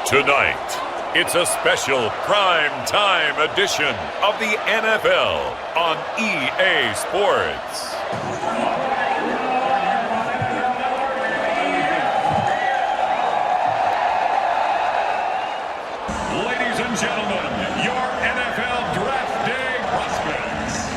Tonight, it's a special prime time edition of the NFL on EA Sports. Ladies and gentlemen, your NFL Draft Day prospects.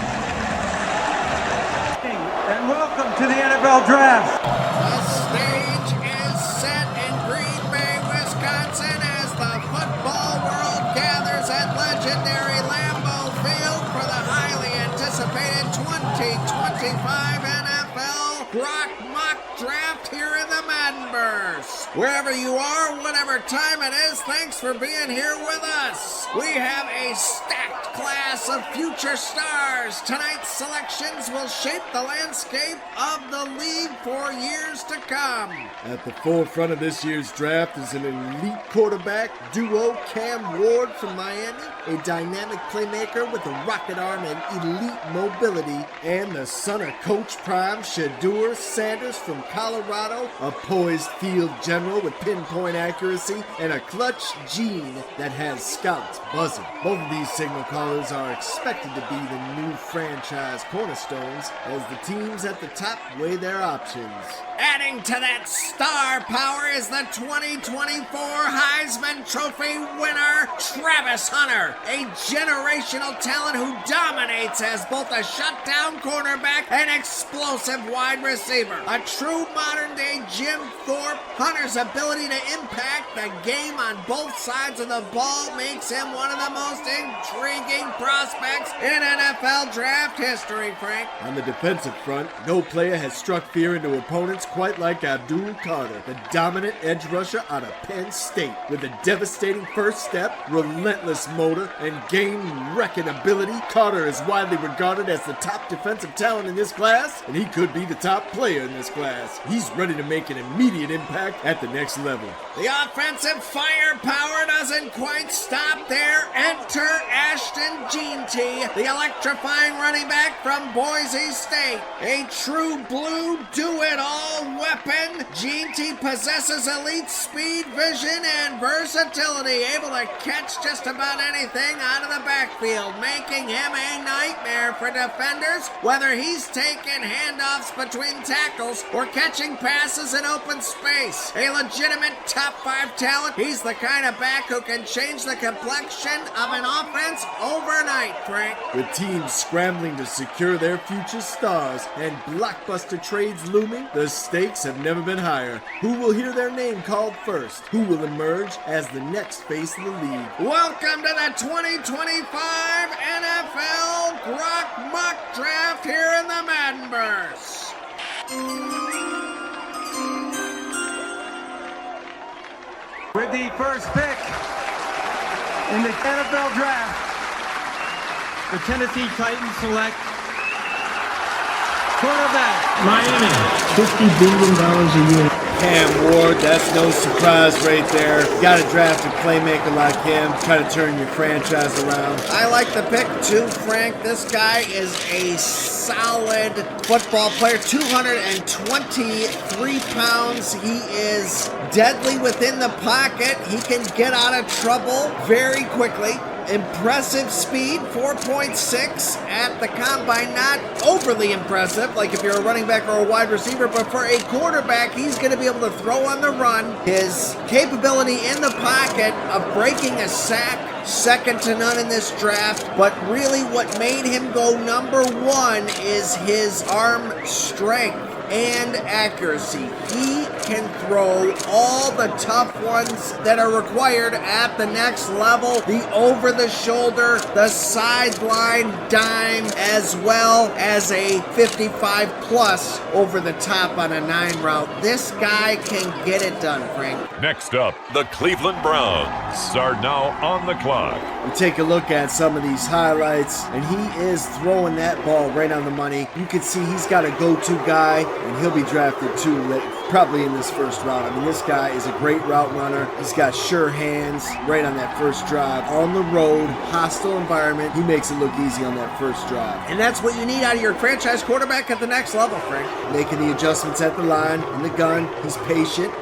And welcome to the NFL Draft. The stage is set in Green Bay, Wisconsin as the football world gathers at legendary Lambeau Field for the highly anticipated 2025 NFL Grok mock draft here in the Maddenverse. Wherever you are, whatever time it is, thanks for being here with us. We have a stacked class of future stars. Tonight's selections will shape the landscape of the league for years to come. At the forefront of this year's draft is an elite quarterback duo, Cam Ward from Miami, a dynamic playmaker with a rocket arm and elite mobility, and the son of Coach Prime, Shedeur Sanders from Colorado, a poised field general with pinpoint accuracy and a clutch gene that has scouts buzzing. Both of these signal callers are expected to be the new franchise cornerstones as the teams at the top weigh their options. Adding to that star power is the 2024 Heisman Trophy winner, Travis Hunter, a generational talent who dominates as both a shutdown cornerback and explosive wide receiver. A true modern-day Jim Thorpe, Hunter's ability to impact the game on both sides of the ball makes him one of the most intriguing prospects in NFL draft history, Frank. On the defensive front, no player has struck fear into opponents quite like Abdul Carter, the dominant edge rusher out of Penn State. With a devastating first step, relentless motor, and game-wrecking ability, Carter is widely regarded as the top defensive talent in this class, and he could be the top player in this class. He's ready to make an immediate impact at the next level. The offensive firepower doesn't quite stop there. Enter Ashton Jeanty, the electrifying running back from Boise State. A true blue do-it-all weapon, Jeanty possesses elite speed, vision, and versatility, able to catch just about anything out of the backfield, making him a nightmare for defenders, whether he's taking handoffs between tackles or catching passes in open space. A legitimate top 5 talent, he's the kind of back who can change the complexion of an offense overnight, Frank. With teams scrambling to secure their future stars and blockbuster trades looming, the stakes have never been higher. Who will hear their name called first? Who will emerge as the next face of the league? Welcome to the 2025 NFL Grok mock draft here in the Maddenverse. With the first pick in the NFL Draft, the Tennessee Titans select cornerback, Miami, $50 billion a year. Cam Ward, that's no surprise right there. Got to draft a playmaker like him, try to turn your franchise around. I like the pick too, Frank. This guy is a solid football player, 223 pounds. He is deadly within the pocket. He can get out of trouble very quickly. Impressive speed, 4.6 at the combine. Not overly impressive, like if you're a running back or a wide receiver, but for a quarterback, he's going to be able to throw on the run. His capability in the pocket of breaking a sack, second to none in this draft. But really what made him go number 1 is his arm strength and accuracy. He can throw all the tough ones that are required at the next level. The over-the-shoulder, the sideline dime, as well as a 55-plus over-the-top on a 9 route. This guy can get it done, Frank. Next up, the Cleveland Browns are now on the clock. We take a look at some of these highlights, and he is throwing that ball right on the money. You can see he's got a go-to guy, and he'll be drafted too, probably in this first round. I mean, this guy is a great route runner. He's got sure hands right on that first drive. On the road, hostile environment, he makes it look easy on that first drive. And that's what you need out of your franchise quarterback at the next level, Frank. Making the adjustments at the line, in the gun, he's patient.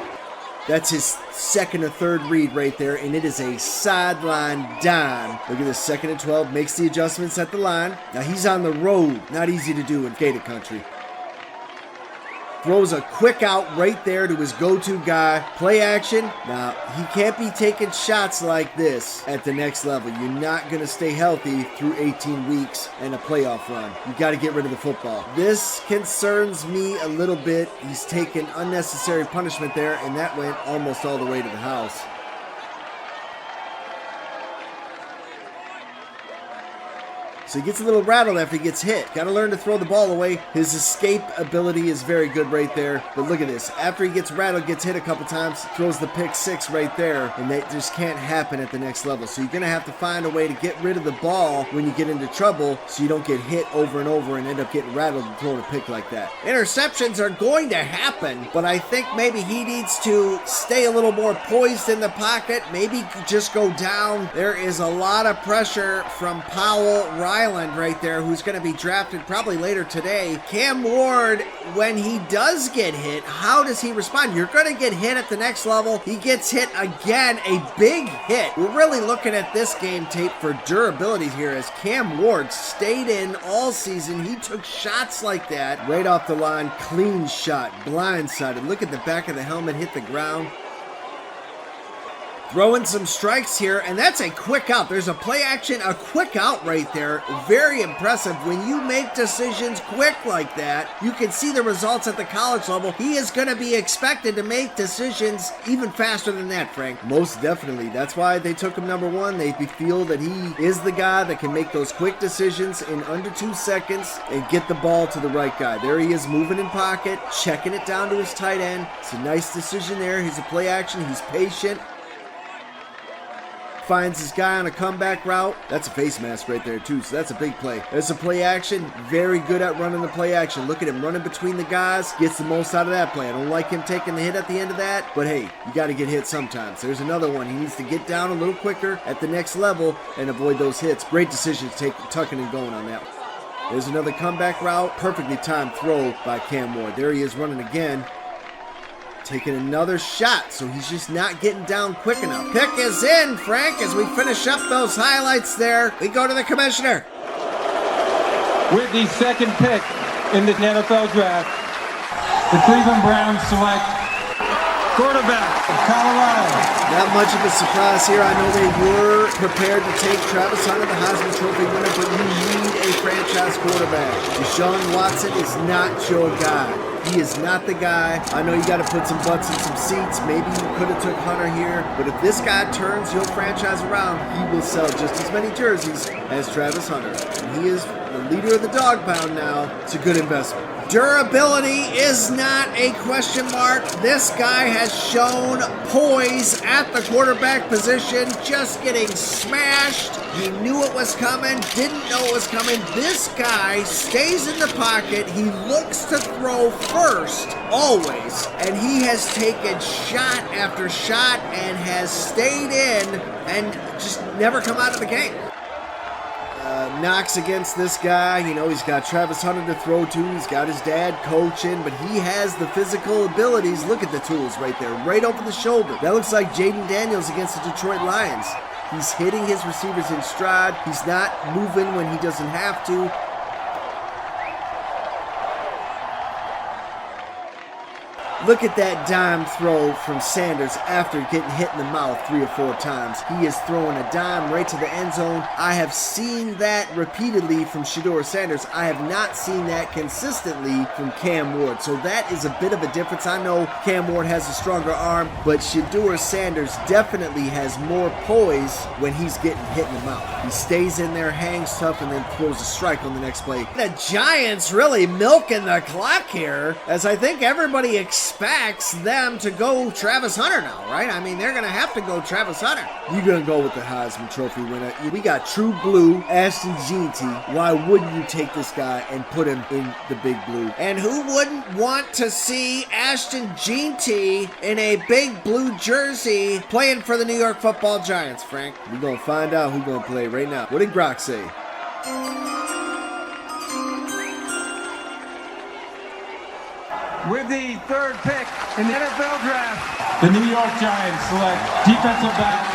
That's his second or third read right there, and it is a sideline dime. Look at this, 2nd and 12, makes the adjustments at the line. Now he's on the road, not easy to do in Gator country. Throws a quick out right there to his go-to guy. Play action. Now, he can't be taking shots like this at the next level. You're not going to stay healthy through 18 weeks and a playoff run. You got to get rid of the football. This concerns me a little bit. He's taken unnecessary punishment there, and that went almost all the way to the house. So he gets a little rattled after he gets hit. Got to learn to throw the ball away. His escape ability is very good right there. But look at this. After he gets rattled, gets hit a couple times, throws the pick 6 right there. And that just can't happen at the next level. So you're going to have to find a way to get rid of the ball when you get into trouble so you don't get hit over and over and end up getting rattled and throwing a pick like that. Interceptions are going to happen, but I think maybe he needs to stay a little more poised in the pocket. Maybe just go down. There is a lot of pressure from Powell Ryland right there, who's going to be drafted probably later today. Cam Ward, when he does get hit, how does he respond? You're going to get hit at the next level. He gets hit again, a big hit. We're really looking at this game tape for durability here as Cam Ward stayed in all season. He took shots like that right off the line. Clean shot, blindsided. Look at the back of the helmet hit the ground. Throwing some strikes here, and that's a quick out. There's a play action, a quick out right there. Very impressive. When you make decisions quick like that, you can see the results at the college level. He is going to be expected to make decisions even faster than that, Frank. Most definitely. That's why they took him number 1. They feel that he is the guy that can make those quick decisions in under 2 seconds and get the ball to the right guy. There he is, moving in pocket, checking it down to his tight end. It's a nice decision there. He's a play action. He's patient. Finds his guy on a comeback route. That's a face mask right there too, so that's a big play. There's a play action. Very good at running the play action. Look at him running between the guys. Gets the most out of that play. I don't like him taking the hit at the end of that, but hey, you got to get hit sometimes. There's another one. He needs to get down a little quicker at the next level and avoid those hits. Great decision to take tucking and going on that one. There's another comeback route. Perfectly timed throw by Cam Ward. There he is running again. Taking another shot, so he's just not getting down quick enough. Pick is in, Frank, as we finish up those highlights there. We go to the commissioner. With the 2nd pick in the NFL draft, the Cleveland Browns select quarterback of Colorado. Not much of a surprise here. I know they were prepared to take Travis Hunter, the Heisman Trophy winner, but you need a franchise quarterback. Deshaun Watson is not your guy. He is not the guy. I know you got to put some butts in some seats. Maybe you could have took Hunter here, but if this guy turns your franchise around, he will sell just as many jerseys as Travis Hunter. And he is the leader of the dog pound now. It's a good investment. Durability is not a question mark. This guy has shown poise at the quarterback position, just getting smashed. He knew it was coming, didn't know it was coming. This guy stays in the pocket. He looks to throw first, always. And he has taken shot after shot and has stayed in and just never come out of the game. Knocks against this guy. You know, he's got Travis Hunter to throw to. He's got his dad coaching, but he has the physical abilities. Look at the tools right there, right over the shoulder. That looks like Jaden Daniels against the Detroit Lions. He's hitting his receivers in stride. He's not moving when he doesn't have to. Look at that dime throw from Sanders after getting hit in the mouth 3 or 4 times. He is throwing a dime right to the end zone. I have seen that repeatedly from Shedeur Sanders. I have not seen that consistently from Cam Ward. So that is a bit of a difference. I know Cam Ward has a stronger arm, but Shedeur Sanders definitely has more poise when he's getting hit in the mouth. He stays in there, hangs tough, and then throws a strike on the next play. The Giants really milking the clock here, as I think everybody expects them to go Travis Hunter now, right? I mean, they're going to have to go Travis Hunter. You're going to go with the Heisman Trophy winner. We got true blue, Ashton Jeanty. Why wouldn't you take this guy and put him in the big blue? And who wouldn't want to see Ashton Jeanty in a big blue jersey playing for the New York Football Giants, Frank? We're going to find out who's going to play right now. What did Grok say? With the 3rd pick in the NFL draft, the New York Giants select defensive back,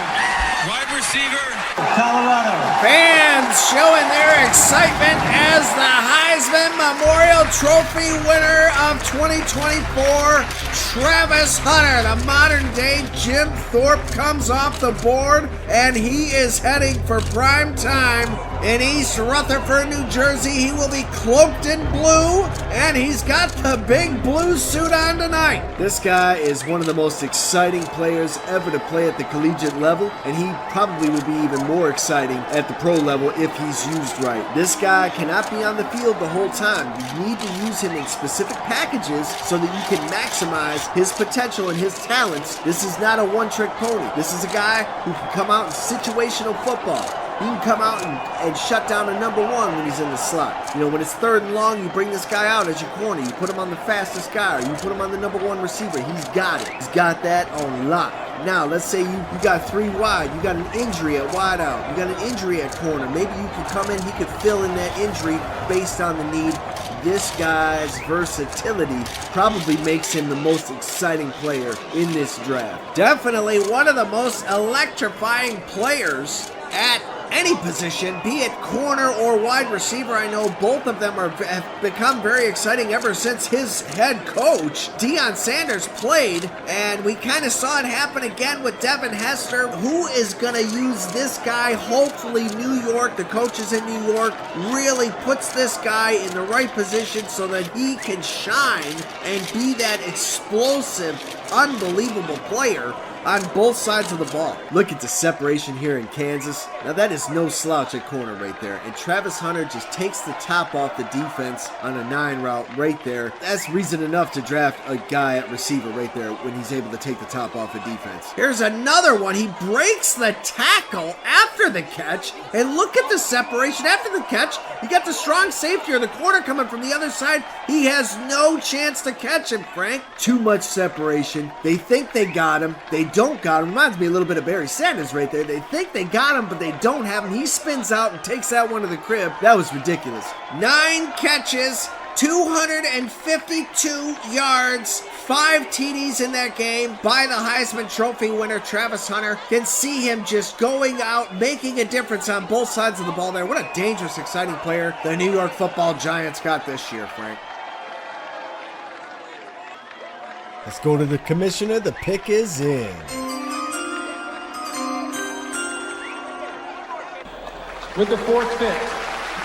Wide receiver. Colorado. Fans showing their excitement as the Heisman Memorial Trophy winner of 2024, Travis Hunter, the modern-day Jim Thorpe, comes off the board, and he is heading for prime time in East Rutherford, New Jersey. He will be cloaked in blue, and he's got the big blue suit on tonight. This guy is one of the most exciting players ever to play at the collegiate level, and he probably would be even more exciting at the pro level if he's used right. This guy cannot be on the field the whole time. You need to use him in specific packages so that you can maximize his potential and his talents. This is not a one-trick pony. This is a guy who can come out in situational football. He can come out and shut down a number one when he's in the slot. You know, when it's 3rd and long, you bring this guy out as your corner. You put him on the fastest guy, or you put him on the number 1 receiver. He's got it. He's got that on lock. Now, let's say you got 3 wide. You got an injury at wide out. You got an injury at corner. Maybe you could come in. He could fill in that injury based on the need. This guy's versatility probably makes him the most exciting player in this draft. Definitely one of the most electrifying players at any position, be it corner or wide receiver. I know both of them have become very exciting ever since his head coach, Deion Sanders, played, and we kind of saw it happen again with Devin Hester. Who is going to use this guy? Hopefully New York, the coaches in New York, really puts this guy in the right position so that he can shine and be that explosive, unbelievable player on both sides of the ball. Look at the separation here in Kansas. Now that is no slouch at corner right there. And Travis Hunter just takes the top off the defense on a 9 route right there. That's reason enough to draft a guy at receiver right there when he's able to take the top off the defense. Here's another one. He breaks the tackle after the catch. And look at the separation after the catch. You got the strong safety or the corner coming from the other side. He has no chance to catch him, Frank. Too much separation. They think they got him. They don't got him. Reminds me a little bit of Barry Sanders right there. They think they got him, but they don't have him. He spins out and takes that one to the crib. That was ridiculous. 9 catches, 252 yards, 5 TDs in that game by the Heisman Trophy winner, Travis Hunter. Can see him just going out, making a difference on both sides of the ball there. What a dangerous, exciting player the New York Football Giants got this year, Frank. Let's go to the commissioner. The pick is in. With the 4th pick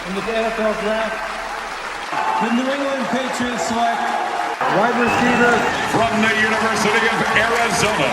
in the NFL draft, the New England Patriots select wide receiver From the University of Arizona,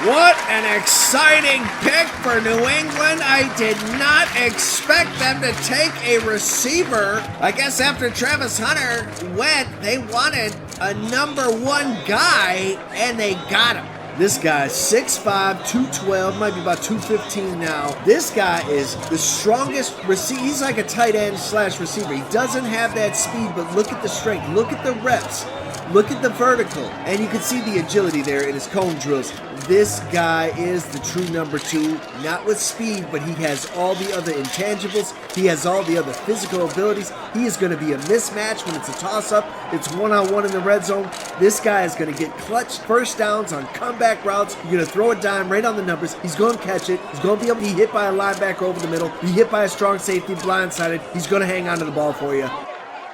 What an exciting pick for New England. I did not expect them to take a receiver. I guess after Travis Hunter went, they wanted a number 1 guy, and they got him. This guy's 6'5", 212, might be about 215 now. This guy is the strongest receiver. He's like a tight end / receiver. He doesn't have that speed, but look at the strength. Look at the reps. Look at the vertical. And you can see the agility there in his cone drills. This guy is the true number 2, not with speed, but he has all the other intangibles. He has all the other physical abilities. He is going to be a mismatch when it's a toss-up. It's one-on-one in the red zone. This guy is going to get clutch first downs on comeback routes. You're going to throw a dime right on the numbers. He's going to catch it. He's going to be able to be hit by a linebacker over the middle, be hit by a strong safety, blindsided. He's going to hang on to the ball for you.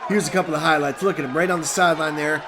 Here's a couple of highlights. Look at him right on the sideline there.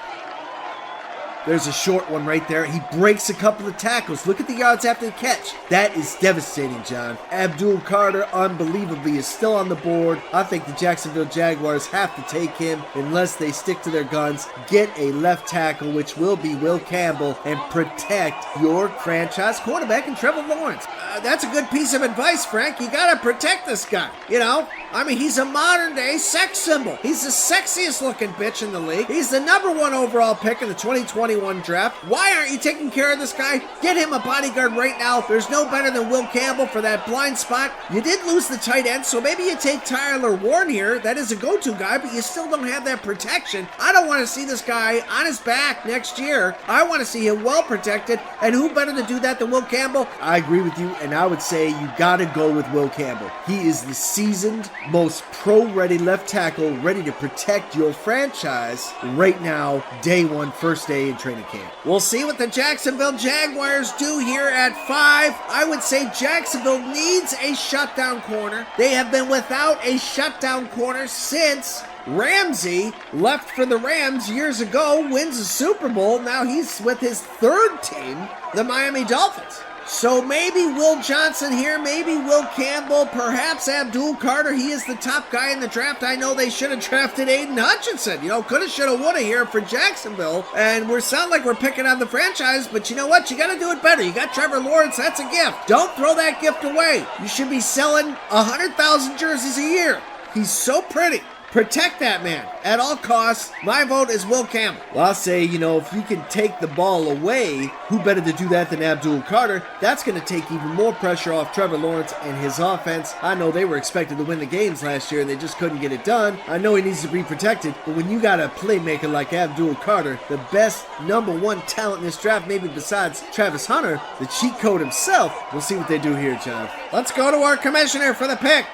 There's a short one right there. He breaks a couple of tackles. Look at the yards after the catch. That is devastating, John. Abdul Carter, unbelievably, is still on the board. I think the Jacksonville Jaguars have to take him unless they stick to their guns. Get a left tackle, which will be Will Campbell, and protect your franchise quarterback in Trevor Lawrence. That's a good piece of advice, Frank. You got to protect this guy. You know, I mean, he's a modern-day sex symbol. He's the sexiest-looking bitch in the league. He's the number 1 overall pick in the 2021 draft. Why aren't you taking care of this guy? Get him a bodyguard right now. There's no better than Will Campbell for that blind spot. You did lose the tight end, so maybe you take Tyler Warren here. That is a go-to guy, but you still don't have that protection. I don't want to see this guy on his back next year. I want to see him well protected, and who better to do that than Will Campbell? I agree with you, and I would say you got to go with Will Campbell. He is the seasoned, most pro-ready left tackle, ready to protect your franchise right now, day 1, first day in training camp. We'll see what the Jacksonville Jaguars do here at 5. I would say Jacksonville needs a shutdown corner. They have been without a shutdown corner since Ramsey left for the Rams years ago, wins a Super Bowl. Now he's with his third team, the Miami Dolphins. So maybe Will Johnson here, maybe Will Campbell, perhaps Abdul Carter. He is the top guy in the draft. I know they should have drafted Aiden Hutchinson. You know, coulda, shoulda, woulda here for Jacksonville. And we sound like we're picking on the franchise, but you know what? You got to do it better. You got Trevor Lawrence. That's a gift. Don't throw that gift away. You should be selling 100,000 jerseys a year. He's so pretty. Protect that man at all costs. My vote is Will Campbell. Well, I'll say, you know, if you can take the ball away, who better to do that than Abdul Carter? That's going to take even more pressure off Trevor Lawrence and his offense. I know they were expected to win the games last year and they just couldn't get it done. I know he needs to be protected, but when you got a playmaker like Abdul Carter, the best #1 talent in this draft, maybe besides Travis Hunter, the cheat code himself, we'll see what they do here, John. Let's go to our commissioner for the pick.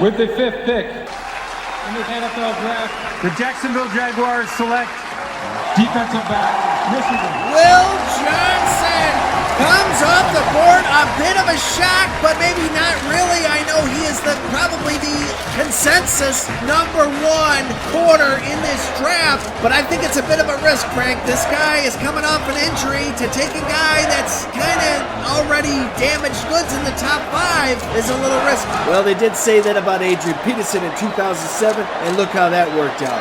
With the 5th pick in the NFL draft, the Jacksonville Jaguars select defensive back, Michigan. Will Johnson comes off the board. A bit of a shock, but maybe not really. I know he is probably the consensus #1 corner in this draft, but I think it's a bit of a risk, Frank. This guy is coming off an injury. To take a guy that's kind of already damaged goods in the top 5 is a little risky. Well, they did say that about Adrian Peterson in 2007, and look how that worked out.